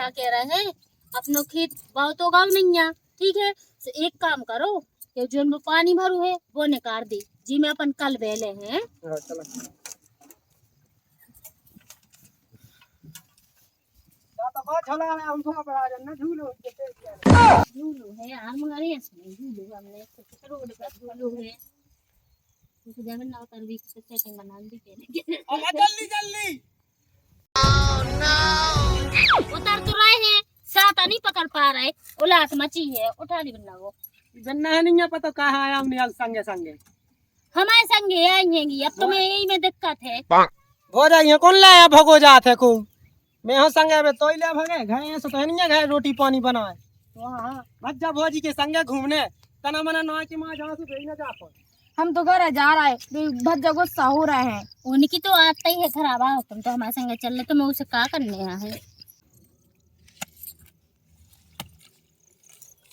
क्या कह रहे हैं, अपनो खेत बहुत तो गाँव नहीं है, ठीक है। तो एक काम करो कि जो में पानी भरू है वो निकाल दे जी, में अपन कल बेले हैं। झूलू है हम अरे इसमें झूलू हमने रोड पर झूलू है, कुछ जगह ना कर भी सेटिंग बना दी के जल्दी जल्दी उतर तो रहे हैं, साता नहीं पकड़ पा रहे, उलास मची है, उठा ली बन्ना वो गन्ना नहीं है पता कहाँ आया हमने संगे संगे हमारे संगे आएंगी। अब तुम्हें यही में दिक्कत है, हो जाइए कौन लाया भगो जात है खूब मैं हो संगे में तो ले भगे घरे सो तो नहीं है घरे रोटी पानी बनाए तो हां भज्जा भौजी के संगे घूमने तना मना ना कि मां जहां से भेज ना जा पाए। हम तो घर जा रहा है, भज्जा गुस्सा हो रहे हैं। उनकी तो आदत ही है खराब। आओ तुम तो हमारे संगे चल रहे, तुम्हें उसे क्या करने यहाँ है।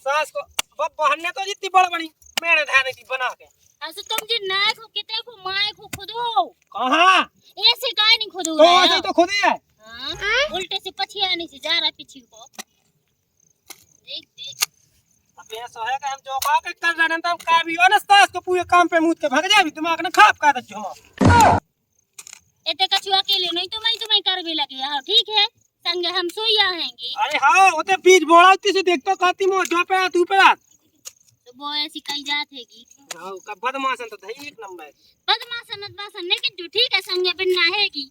सास को बहने तो जितनी बड़ बड़ी मेरे ध्यान की बना के ऐसे तुम जी नाय को कितने को माय को खुद हो कहां ऐसे काय नहीं खुद हो तो ऐसे तो खुद ही है। हां उल्टे से पछियाने से जा रहा पीछे को देख देख। अब ऐसा है कि हम जो का के कर रहे हैं तो हम का भी और सास को पूरे काम पे मुद के भाग जाए दिमाग ने खाप का दे हम एते कछु अकेले नहीं तो मैं कर भी लगे। हां ठीक है संगे हम सोई आएंगे। अरे हां ओते बीच बोड़ाती से देखतो काती मो जो पे तू पे तो वो ऐसी कई जात हैगी। हां का बदमाशन तो धई एक नंबर बदमाशन लेकिन जो ठीक है संगे बिना हैगी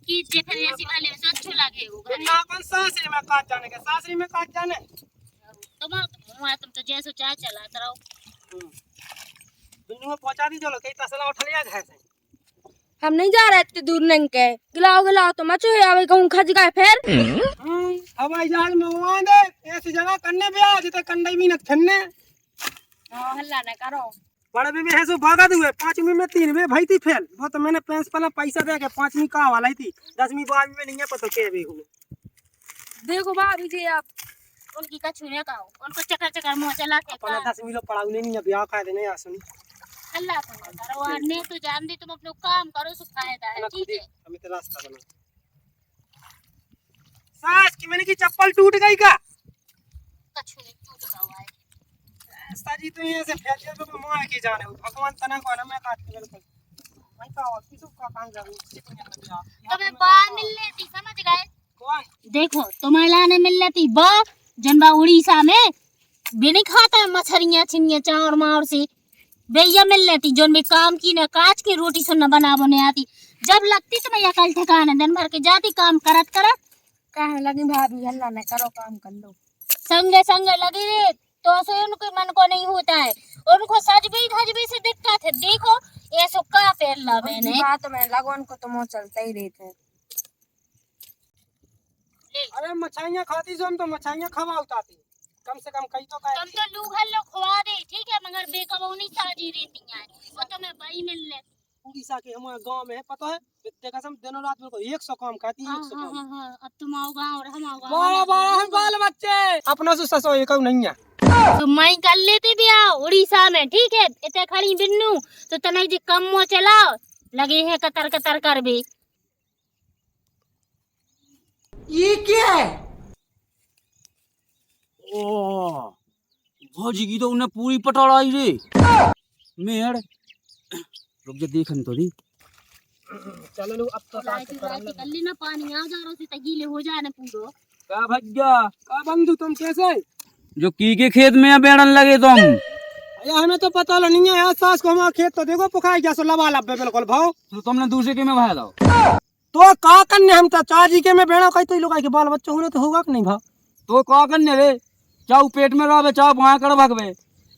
कि जे फिर ऐसी वाले में अच्छा लगे होगा ना कौन सासरी में काट जाने के सासरी में काट जाने तुम तो जैसो चाह चला रहो। दुनिया में पहुंचा दी चलो कई तसला उठ लिया घर से। हम नहीं जा रहे इतनी दूर नहीं के गिलाओ तो मचो आवे कहूं खज गए फिर हवाई जहाज मंगवा दे ऐसी जगह करने भी आ जिते कंडई भी न थन्ने। हां हल्ला न करो बड़े में है सो भागा दुए 5वीं में 3 में भाई थी फेल वो तो मैंने प्रिंसिपल पैसा दे के 5वीं का वाला ही थी 10वीं 12वीं में नहीं है पता के भी हूं। देखो भाभी जी आप उनकी कछु ने कहो उनको चक्कर मुंह चला के अपना 10वीं लो पढ़ाऊ नहीं है ब्याह का देने आसनी अल्लाह को करो और ने तो जान दी तुम अपना काम करो सो फायदा है ठीक है। हमें तो रास्ता बना सास की मैंने की चप्पल टूट गई का कछु ने टूट गया है साजी तो ये से फैल तो मार के जाने भगवान तना को ना मैं काट के बिल्कुल मैं का और किसी का काम करूं तुम्हें बा मिल लेती समझ गए। कौन देखो तुम्हें लाने मिल लेती बा जनबा उड़ीसा में भी नहीं खाता मछरियां छिनियां चार मार से भैया मिल लेती जोन में काम की न काच की रोटी सुनना बना बने आती जब लगती तो मैं कल ठिकाना दिन भर के जाती काम करत कहे लगी भाभी हल्ला न करो काम कर लो संगे संगे लगी रे तो ऐसे उनके मन को नहीं होता है उनको सज भी से दिक्कत है। देखो ये सुक्का पेरला मैंने बात में लगन को तो मुंह चलता ही रहते हैं। अरे मछाइयां खाती सो हम तो मछाइयां खवा उताती कम से कम कई तो का तुम तो लूहल लो खवा दे ठीक है मगर बेकबो नहीं साजी रहती है वो तो मैं भाई मिल ले उड़ीसा के हमारे गांव में है पता है विद्या कसम दिनों रात मेरे को 100 काम खाती 100 काम। हां अब तुम आओ गांव और हम आओ गांव बड़ा बड़ा हम बाल बच्चे अपना से ससो एक नहीं है तो मैं कर लेते भी आओ उड़ीसा में ठीक है इतने खड़ी बिन्नू तो तने जी कम मो चलाओ लगे है कतर कर भी। ये क्या है ओ भौजी की तो उन्हें पूरी पटाई रे मेड़ रुक जा देखन तो दी चलो लो अब तो कर लेना पानी आ जा रहा से तगीले हो जाने पूरो का भज्जा का बंधु तुम कैसे जो की के खेत में बेड़न लगे तुम अरे हमें तो पता नहीं है यार सास को हमारा खेत तो देखो पुखाई गया सो लबा लब बिल्कुल भाव तो तुमने दूसरे के में भाया दो तो का करने हम तो चाची के में बेड़ा कई तो लोग के बाल बच्चे होने तो होगा कि नहीं भाव तो का करने रे चाउ पेट में रहे चाउ भया कर भगवे।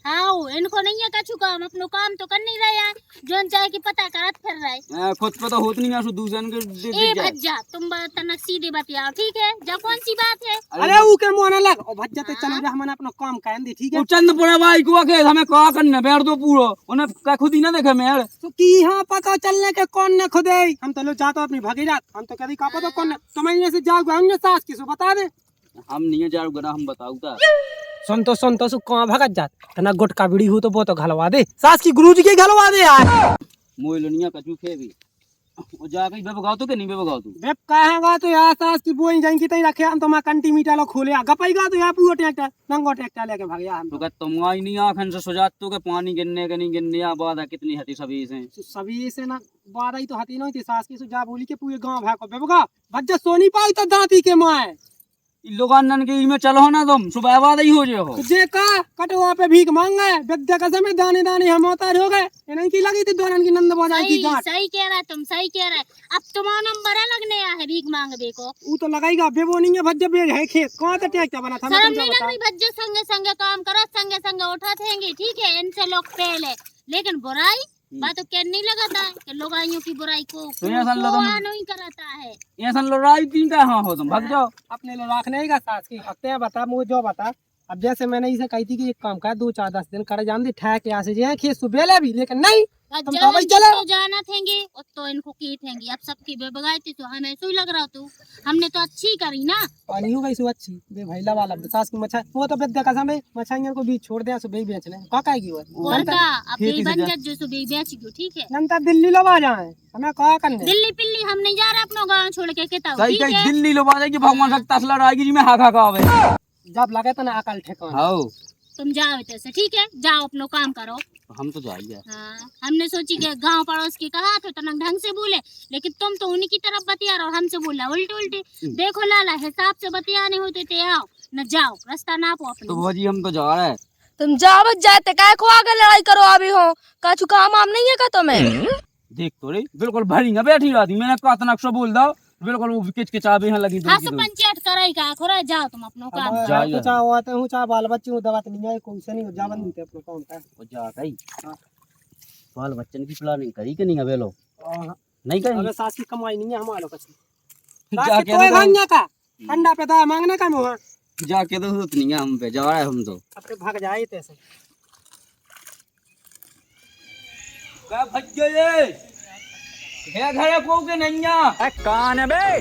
हाँ इनको नहीं है कछु काम अपनो काम तो कर नहीं रहे हैं जोन चाहे की पता करत फिर रहे खुद पता होत नहीं है दूसरे के ए भज्जा तुम तनक सीधे बतियाओ ठीक है जब कौन सी बात है। अरे ऊ के मुंह न लग ओ भज्जा ते चलो जा हमने अपना काम कर दी ठीक है चंद पड़ा भाई को के हमें का करने बैठ दो पूरो उन्हें का खुद ही ना देखे मेड़ तो की हां पता चलने के कौन ने खुदे हम तो लो जातो अपनी भगीरथ हम तो कभी का पता कौन ने तुम्हें से जाओ हमने सास किसो बता दे हम नहीं जाऊ गना हम बताऊता संतो कहां भगत जात तना गुटका बीड़ी हो तो वो तो घलवा दे सास की गुरुजी के घलवा दे यार मोइलनिया कछु खे भी वो जाके बे बगाओ तो के नहीं बे बगाओ तू बेब कहेगा तो यहाँ सास की बोई जाएंगी तई रखे हम तो मैं कंटी मीटा लो खोले गपाईगा तो यहाँ पूरा ट्रैक्टर नंगो ट्रैक्टर लेके भाग गया हम तो कहता तुम आई नहीं आखन से सुजात तो के पानी गिरने के नहीं गिरने आ बात है कितनी हती सभी से तो सभी से ना बात आई तो हती नहीं थी सास की सुजा बोली के पूरे गांव भाग को बेबगा भज्जा सोनी पाई तो दांती के माए इन लोगान के में चलो ना तुम सुबह बाद ही हो जाओ तो जे का कटवा पे भीख मांगा है विद्या का समय दाने दाने हम उतार हो गए ये नहीं की लगी थी दोनों की नंद बजाई की सही गांठ सही कह रहा है तुम, सही कह रहा है। अब तुम्हारा नंबर है लगने आया है भीख मांगबे को। वो तो लगाईगा बेबो नहीं है भज्जा बेग है खेत कहां तक ट्रैक्टर बना था मैं शर्म तुमसे नहीं लग बता रही भज्जे संगे संगे काम करा, संगे संगे उठा देंगे, ठीक है इनसे लोग पहले। लेकिन बुराई बात तो क्या नहीं लगाता है कि लोग आइयों की बुराई को तो ये सन लो तुम नहीं कराता है। ये सन लड़ाई तीन का हाँ हो तुम भाग जाओ अपने लोग रखने का सास की हफ्ते हैं बता मुझे जो बता। अब जैसे मैंने इसे कही थी कि एक काम कर 2-4-10 दिन करे जान दे ठहर के यहाँ से जे खेत सुबह भी लेकिन नहीं तुम तो भाई चलो तो जाना थेंगे और तो इनको की थेंगी। अब सबकी बेबगाई थी तो हमें ऐसे ही लग रहा तू, हमने तो अच्छी करी ना। पानी हो गई सु अच्छी बे भाई लवा लब सास की मछा वो तो बेद का समय मछाइयों को बीच छोड़ दे सुबह बेच ले का काएगी वो और का अब यही बन जा जो सुबह बेच गयो, ठीक है। नंतर दिल्ली लवा जाए हमें कहा करने दिल्ली पिल्ली हम नहीं जा रहे अपना गांव छोड़ के केता, सही ठीक कही है। दिल्ली लो बात है कि भगवान सकता लड़ाई जी में हाका का आवे जब लगे तो ना अकल ठेकान हां तुम जाओ इधर से, ठीक है, जाओ अपना काम करो। हम तो जाइए हाँ, हमने सोची कि गांव पड़ोस की कहा तो तनक ढंग से बोले, लेकिन तुम तो उन्हीं की तरफ बतिया रहो, हमसे बोला उल्टे उल्टे। देखो लाला हिसाब से बतियाने होते ते आओ न जाओ, रास्ता नापो अपने। तो भौजी हम तो जा रहे हैं तुम जाओ जाते काय को आगे लड़ाई करो अभी हो काचू काम आम नहीं है का तुम्हें। देख तो रे बिल्कुल भरी ना बैठी रहती मैंने कहा तना सो बोल दो बिल्कुल वो किचकिचाबे यहाँ लगी हाँ सो पंचायत कराई का खोरा, जाओ तुम अपना काम। जाइए। चाह होता हूँ चाह बाल बच्चे हूँ दवा नहीं आए कौन से नहीं जावन देते अपना काम का वो जा गई बाल बच्चन की प्लानिंग करी कि नहीं अबे लो नहीं करी अबे सास की कमाई नहीं है हमारे कसी जाके कोई तो भांगा का अंडा पे दवा मांगने का मुँह जाके तो जरूरत नहीं है हम पे जा रहे हैं हम तो अपने भाग जाए तैसे क्या भज गए है घर को के नैया कान है बे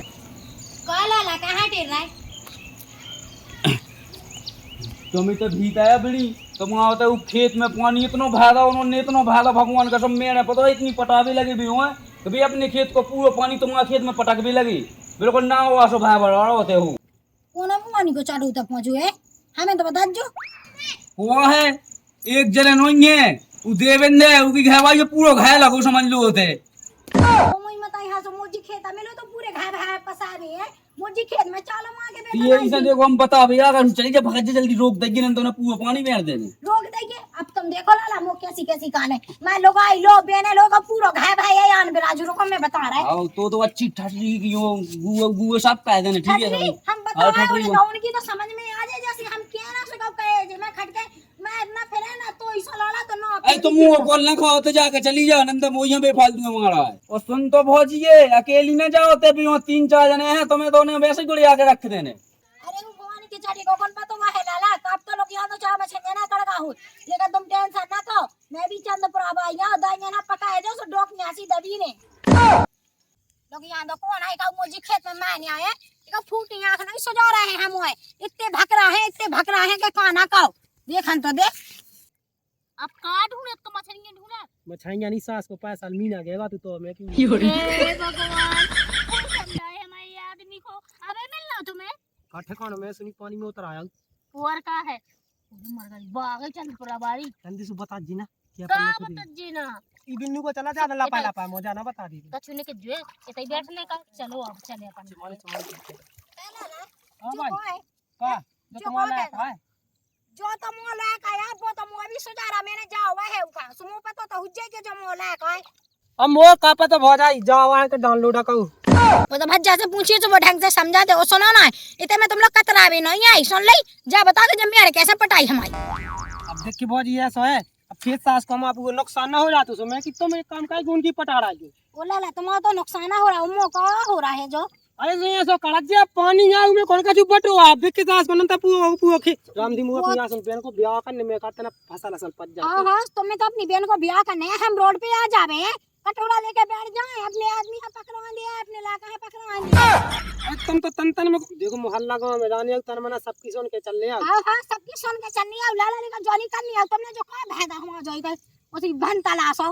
लाला कहाँ टेर रहा है? तुम्हें तो भीत आया बड़ी तुम आवते वो खेत में पानी इतना भागा उन्होंने इतना भागा भगवान का सब मेरे पता है इतनी पटावे लगी भी हुए तो भी अपने खेत को पूरा पानी तुम्हारे खेत में पटक भी लगी बिल्कुल ना हुआ सो भाई बड़ा होते हो कोना पानी को चालू तक पहुंचो है हमें तो बता जो हुआ है एक जने नहीं है वो देवेंद्र है उसकी घरवाली पूरा घायल लगो समझ लो होते ओ मोई मत यहाँ से मोजी खेत में लो तो पूरे घाय भाय पसारे है मोजी खेत में चालो मां के ये ऐसा देखो हम बता भैया अगर हम चले जाए भाग जा जल्दी रोक देंगे ना तो ना पूरा पानी में देंगे रोक देंगे। अब तुम देखो लाला मो कैसी कैसी कान है मैं लोग आई लो बेने लोग पूरा घाय भाई है यान बिराजू रुको मैं बता रहा है आओ तो अच्छी ठटरी की वो गुए सब कह देने ठीक है ठटरी, हम बता रहे हैं उनकी तो समझ में आ जाए जैसे हम कहना से कब कहे जे मैं खटके मैं ना फिरे ना तो ऐसा लाला तो ना अरे तुम मुंह खोल ना खाओ तो जाके चली जाओ नंदा वो यहाँ बेफालतू में मारा है और सुन तो भौजिए अकेली न जाओ ते भी 3-4 जने हैं तुम्हें दोनों वैसे गुड़ी आके रख देने। अरे वो भवानी के चाटी को कौन पता है लाला कब तो लोग यहाँ तो चाह मैं छंगे ना कड़का हूँ लेकिन तुम टेंशन ना करो मैं भी चंदपुर अब आई यहाँ दाइया ना पकाए जो सो डोक न्यासी दबी ने लोग यहाँ तो कौन है का मुझे खेत में मैं नहीं आए इका फूटी आंख नहीं सजा रहे हैं हम है इतने भक रहे हैं कि काना का देखन तो देख अब का ढूंढे तो मछलियां ढूंढा मछाइया नहीं सास को पैसा मीना गएगा तो मैं क्यों हे भगवान कौन समझाए हमारे आदमी को। अबे मिलना तुम्हें का ठिकाना मैं सुनी पानी में उतर आया और का है मर गई बागे चंदपुरा बारी जल्दी से बता जी ना क्या का करने को बता दी जी ना ई बिन्नू को चला जा लपा लपा मजा ना बता दी कछुने के जुए इतई बैठने का। चलो अब चले अपन हां भाई को है का जो तुम्हारा है जो तो मोला का यार वो तो मो भी सुजारा मैंने जाओ है उका सुमो पे तो हुज्जे के जो मोला का है अब मो का पता हो जाए जाओ वहां के डाउनलोड करो वो तो भज्जा से पूछिए तो वो ढंग से समझा दे वो सुनो ना इतने में तुम लोग कतरा भी नहीं आई सुन ले जा बता दे जब मेरे कैसे पटाई हमारी। अब देख के भौजी ऐसा है अब खेत सास को हम आपको नुकसान ना हो जाता तो मैं कि तुम एक काम कर उनकी पटा रहा है ओ लाला तुम्हारा तो नुकसान हो रहा है उमो का हो रहा है जो अरे तो ऐसा कड़क जा पानी ना में कौन का चुपटो आप देख के सास बनता पूरा खे रामदी मुंह अपनी आसन पेन को ब्याह करने में कहते ना फसल असल पट जा हां हां तुम्हें तो अपनी बहन को ब्याह करने है हम रोड पे आ जावे कटोरा लेके बैठ जाए अपने आदमी का पकड़वा दिया अपने लाका है पकड़वा दिया तुम तो तन में देखो मोहल्ला गांव में जाने तन मना सबकी सुन के चलने आ हां हां सबकी सुन के चलनी है लाला लेकर जॉली करनी है तुमने जो कहा भेदा हम जाई गए उसी बन तलाशो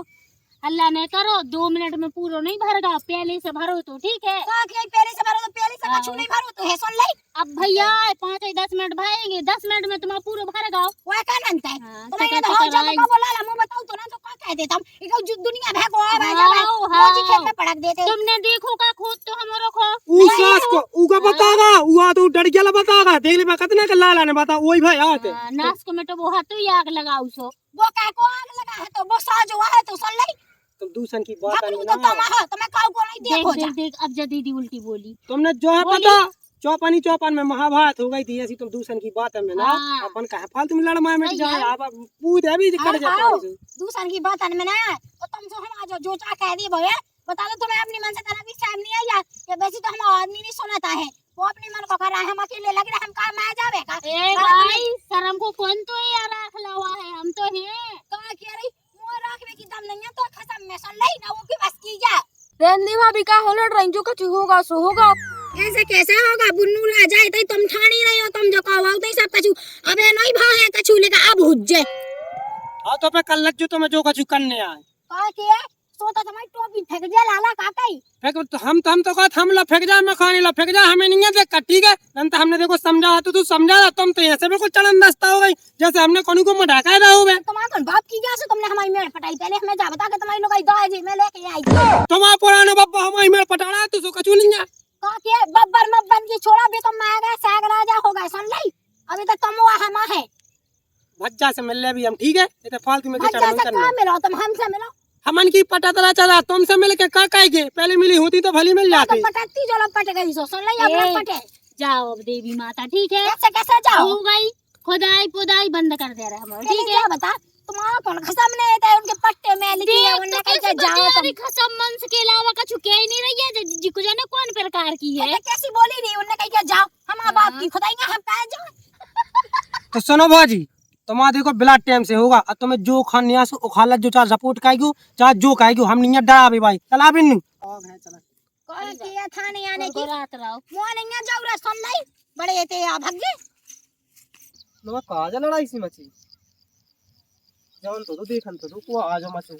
हल्ला नहीं करो, 2 मिनट में पूरा नहीं भरेगा, पहले से भरो तो ठीक है। का के पहले से भरो तो पहले से कछु नहीं भरो तो है सुन ले। अब भैया 5-10 मिनट भरेंगे, 10 मिनट में तुम्हारा पूरा भरेगा। वो का नंत है हाँ, तो मैं चकर तो हो चकर जा आई। का बोला ला, मैं बताऊं तो ना तो का कह देता हूं इको दुनिया भागो आ जा हाँ, रोज ही खेत में पड़क देते। तुमने देखो का खुद तो हमारो खो ऊ सास को ऊका बतागा, ऊआ तो डर गया बतागा, देख ले कितना के लाला ने बता ओई भाई आते। नाश को में तो वो हाथ ही आग लगाओ सो। वो का को आग लगा है तो वो साज हुआ है तो सुन ले। तुम दूसर की बात भगलू नहीं तो ना, तुम हो तो मैं काऊ को नहीं देख देखो जा। देख देख, अब जा दीदी उल्टी बोली। तुमने जो है बोली। पता चौपन में महाभारत हो गई थी, ऐसी तुम दूसर की बात है में ना हाँ। अपन कहा फालतू में लड़मा मिट सही जाए, है। अब पूछ है भी कर जाता आओ, है। दूसर की बात में ना तो तुम सो हम आज जो चाह कह दी भैया बता दो तुम्हें अपनी मन से तरह भी शाम नहीं आई या वैसे तो हम आदमी नहीं सुनाता है, वो अपने मन को कर रहा है, हम अकेले लग रहे हम काम में जावे का। ए भाई शर्म को कौन तो यार रख लवा है, हम तो हैं। का कह रही मोर रखने की दम नहीं है तो खसम में सुन ले ना वो की बस की जा। रेंदी भाभी का हो लड़ रही, जो कुछ होगा सो होगा। ऐसे कैसे होगा, बुन्नू ला जाए तो तुम ठानी नहीं हो, तुम जो कहो तो सब कछु अबे नहीं भा है कछु लेका अब हुज्जे हाँ तो पे कल जो तुम्हें जो कछु करने आए का के सो तो तुम्हारी टोपी फेंक दे लाला काकाई। फेंक तो हम तो कहते हम ला फेंक जाए, मैं खाने ला फेंक जाए, हमें नहीं है देख कर ठीक है नंतर हमने देखो समझा तो तू समझा, तुम तो ऐसे बिल्कुल चलन दस्ता हो गई जैसे हमने कोनी को मढ़ाका रहा हो। तुम्हारा कौन बाप की गया से तुमने हमारी मेड़ पटाई, पहले हमें जा बता के तुम्हारी लोग आई दाजी में लेके आई। तुम्हारा पुराना बब्बा हमारी मेरे पटाड़ा तू सो कछु नहीं है। का के बब्बर मब्बन की छोड़ा भी तुम मैं गए साग राजा हो गए सुन ले, अभी तक तुम हुआ हम है भज्जा से मिल ले भी हम ठीक है, ये तो फालतू में के भज्जा चढ़न से करना कहाँ मिलो तुम हमसे मिलो। हमन की पटा तला चला तुमसे मिल के का काएगे, पहले मिली होती तो भली मिल तो जाती। पटकती जो लोग पट गई सो सुन ले अब ए, लोग पटे जाओ अब देवी माता ठीक है, कैसे कैसे जाओ हो गई खुदाई पुदाई बंद कर दे रहे हमारे ठीक ठीक है है। बता तुम्हारा कौन खसम नहीं था उनके पट्टे में लिखी है देख उन्होंने तो कहा कैसे जाओ तुम। बतियारी खसम मंस के अलावा कछु कह ही नहीं रही है, जी को जाने कौन प्रकार की है। ये कैसी बोली नहीं, उन्होंने कहा जाओ हमारा बाप की खुदाई हम कहा जाओ। तो सुनो बाजी तुम्हारा देखो बिला टाइम से होगा, अब तुम्हें जो खानिया से खाला जो चाहे सपोर्ट खाएगी चाहे जो खाएगी हम नहीं डरा भी भाई चला भी नहीं। कौन किया था नहीं आने की रात रहो मुंह नहीं जाओ रे सुन ले बड़े थे आ भाग गए। नवा काजा लड़ाई सी मची जवन तो देखन तो को आज मचो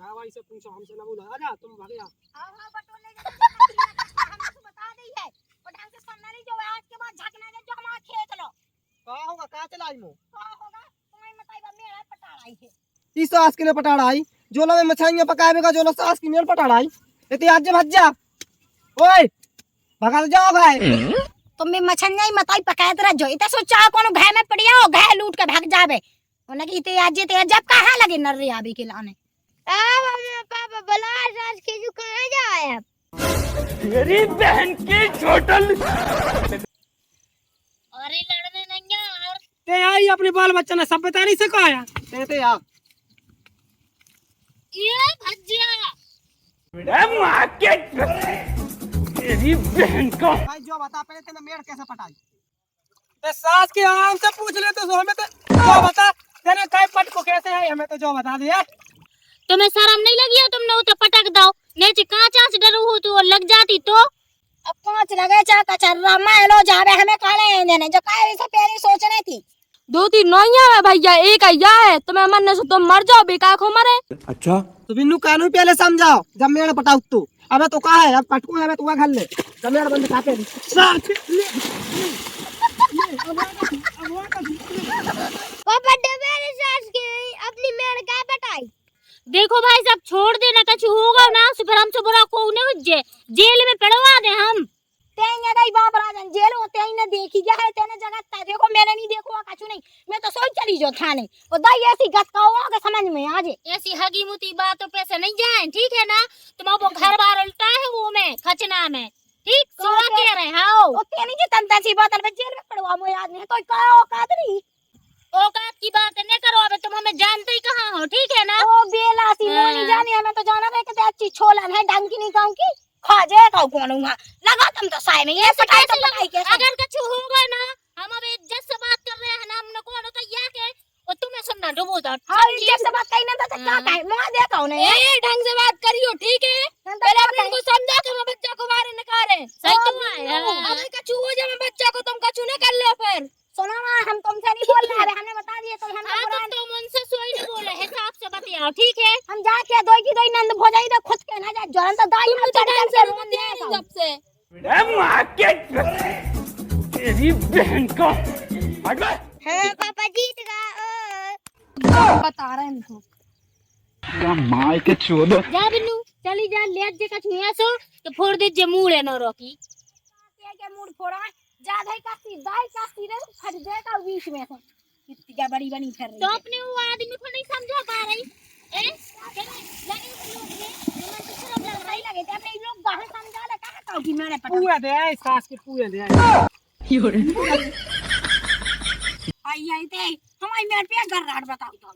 भाई से पूछो हमसे ना बोला आजा तुम भाग जा। हां बटोले हमको बता दी है और ढंग से सुनना नहीं जो आज के बाद झकना दे जो हमारा खेत लो का होगा का चलाई मो का होगा तुम्हारी बताइबा मेरा पटाई है इस सास के लिए पटाड़ा आई जो लो मछलियां पकाएगा जो लो सास की मेल पटाड़ा आई इतनी आज भज्जा ओए भगा जाओ भाई तुम भी मछलियां ही मताई पकाए तरह जो इते सोचा कोनो घे में पड़िया हो घे लूट के भाग जावे उन्हें की ते आज ते जब कहां लगे नर्री आबी के लाने आ मम्मी पापा बला आज के जो कहां जाए अब मेरी बहन की छोटल अरे लड़ने नहीं यार। ते आई अपने बाल बच्चा ने सब बता नहीं सिखाया ते आ ये भज्जिया बेटा मां के मेरी बहन को भाई जो बता पहले तेने मेड़ कैसे पटाई ते सास के आराम से पूछ ले तो हमें तो जो बता तेने काय पट को कैसे है हमें तो जो बता दिया। तुम्हें शर्म नहीं लगी है, तुमने उसे पटक दो नीचे कांचा से डरू हो तो लग जाती तो। अब पांच लगे चा कचरा मालो जावे हमें काले देने जो काहे से पहले सोचने थी 2-3 नहीं है भैया, एक आया है तुम्हें मरने से तुम मर जाओ बेकार को मरे। अच्छा तो बिन्नू कानून पहले समझाओ जब मेड़ पटाऊ तो अबे तो कहा है अब पटको है तो घर ले जब मेड़ बंद खाते पापा मेरे सास की अपनी मेड़ का पटाई। देखो भाई सब छोड़ देना, कछु होगा ना तो फिर हमसे बुरा को नहीं हुज्जे जेल में पड़वा दे हम। तेने गई बाप राजन जेल होते ही ने देखी गया है तेने जगत ता देखो मैंने नहीं देखो कछु नहीं मैं तो सोच चली जो थाने और दाई ऐसी गत का होगा समझ में आ जे ऐसी हगी मुती बातों पे से नहीं जाए ठीक है ना, तुम्हारा वो घर बार उल्टा है वो में खचना में ठीक सुना के रहे हाओ और तेनी जी तंता सी बात में जेल में पड़वा मो आदमी तो का औकात नहीं औकात की बात नहीं करो, अबे तुम हमें जानते ही कहाँ हो ठीक है ना। ओ बेला सी मोनी जाने हमें तो जाना है कि अच्छी छोलन है डंकी नहीं कहूं की खा जाए कहूं कौन हुआ लगा तुम तो साय में ये पटाई तो पटाई कैसे अगर कछु होगा ना हम अब इज्जत से बात कर रहे हैं ना, हमने कौन होता या के और तुम्हें ना डुबो तो हाँ इज्जत से बात कही ना तो क्या कहे मुंह देखा उन्हें ए ढंग से बात करियो ठीक है पहले अपने को समझा कि मैं बच्चा को बाहर निकाले सही तो है अगर कछु हो जाए मैं बच्चा को तुम कछु न कर लो फिर सुनो ना हम तुमसे नहीं बोल रहे हमने बता दिए तो हम हाँ तो तुम उनसे सोई नहीं बोले हिसाब से बताओ ठीक है हम जाके दो की दो नंद हो जाई तो खुद के ना जा जोरन तो दाई हम चढ़ ढंग से रोक दिया नहीं जब से तेरी बहन का है पापा जीत गया बता रहे हैं इनको माय के चोदो जा बिन्नू चली जा ले जे कछु ऐसो तो फोड़ दे जे मुड़े न रोकी के मूड फोड़ा ज्यादा का दाई का रे फट जाएगा बीच में से कितनी क्या बड़ी बनी फिर तो रही अपने वो आदमी को नहीं समझा पा रही ए लगे लोग ने निमन से शर्म लग रही लगे थे अपने लोग बाहर समझा ले कहा का कि मैंने पता पूरा दे आई सास के पूरे दे आई आई थे हमारी मेरे पे घर रात बताओ तो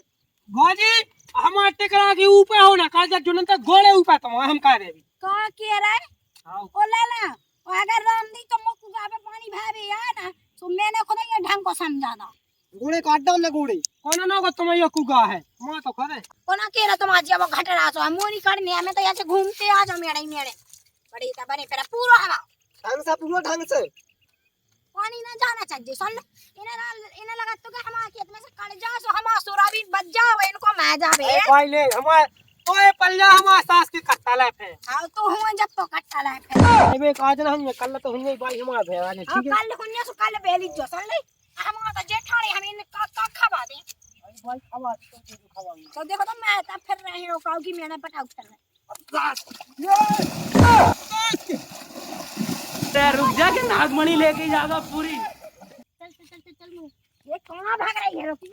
भौजी हमारे टिकरा के ऊपर हो ना काज जुनन तक गोले ऊपर तो हम का देवी का के रे आओ ओ लाला ओ अगर राम दी तो मुक गावे पानी भावे यार ना तो मैंने खुद ये ढंग को समझा दो गुड़े काट दो ले गुड़े कौन ना को तुम ये कुगा है मां तो करे कोना के रे तुम आज जब घट रहा सो मोनी करने हमें तो ऐसे घूमते आ जाओ मेरे बड़ी ता बने फिर पूरा हवा ढंग से पानी ना जाना चाहिए सुन इन्हें लगा तो कि हमारे खेत में से कट जा सो हमारा सोराबी बच जाओ इनको मैं जावे भाई ले हमारे ओए पल्ला हमारा सास के कट्टा ले पे हां तो हुए जब तो कट्टा लाए फिर अबे आज ना हम कल तो हुए भाई हमारा भेवा ने ठीक है कल हुन्ने सो कल बेली जो सुन ले हमारा तो जेठानी हम इन का खवा दे भाई खवा तो देखो तो मैं तब फिर रहे हो काऊ की मैंने पटाऊ कर रुक जा के नागमणि लेके जागा पूरी चल ये कहां भाग रही है रोकी